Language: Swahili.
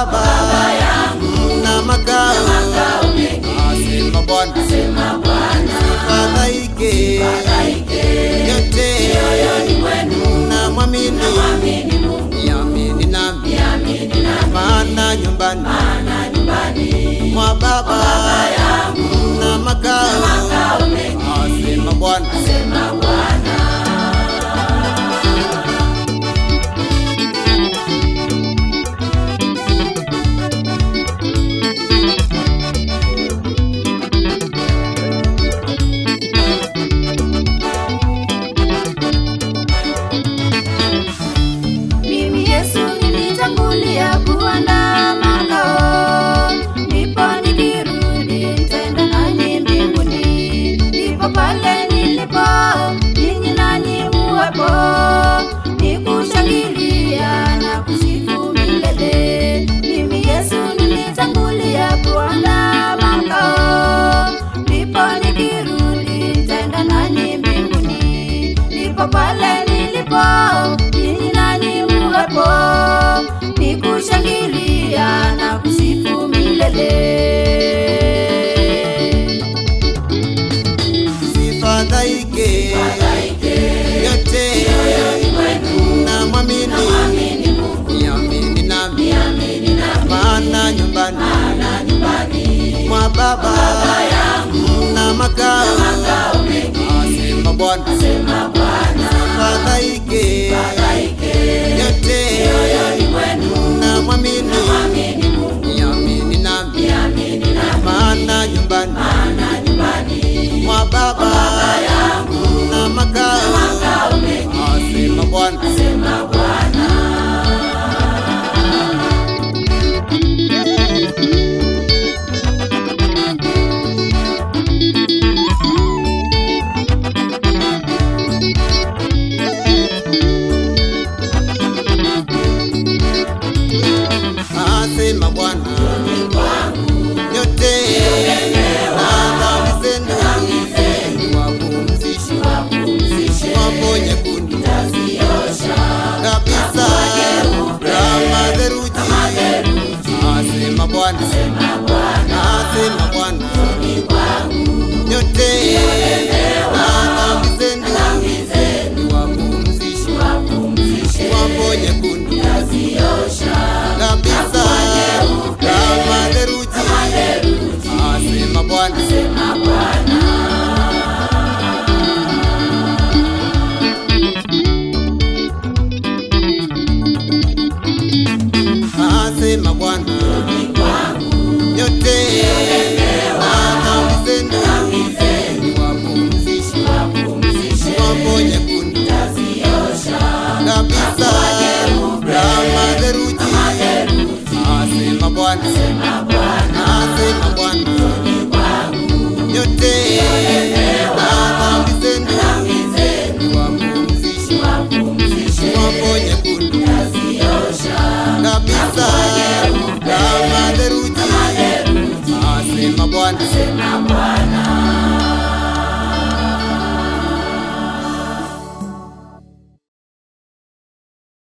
Baba na makao mengi, asema Bwana, sifadhaike yote moyoni mwenu, na mwamini Mungu, niamini nami, maana nyumbani mwa Baba na makao mengi, asema Bwana. Mimi Yesu nilitangulia kuandaa makao, ndipo nikirudi nitaenda nanyi mbinguni. Ndipo pale nilipo, ninyi nanyi muwepo, nikushangilia na kusifu milele. Mimi Yesu nilitangulia kuandaa makao, ndipo nikirudi nitaenda nanyi mbinguni. Ndipo pale nilipo, ninyi nanyi muwepo, nikushangilia na kusifu milele. Sifadhaike yote na mwamini Mungu, niamini nami, maana nyumbani mwa Baba na makao mengi, asema Bwana. Sifadhaike yote na mwamini Mungu, niamini nami, maana nyumbani mwa Baba na makao mengi, asema Bwana. Asema Bwana, yote na dhambi zenu wapumzishe, waponye kundi kabisa kama theluji, asema Bwana. Asema Bwana, yote na dhambi zenu wapumzishe, waponye kundi kabisa kama theluji, asema Bwana. Asema Bwana, yote na dhambi zenu wapumzishe, waponye kundi kabisa kama theluji, asema Bwana. Asema Bwana, yote na dhambi zenu wapumzishe, waponye kundi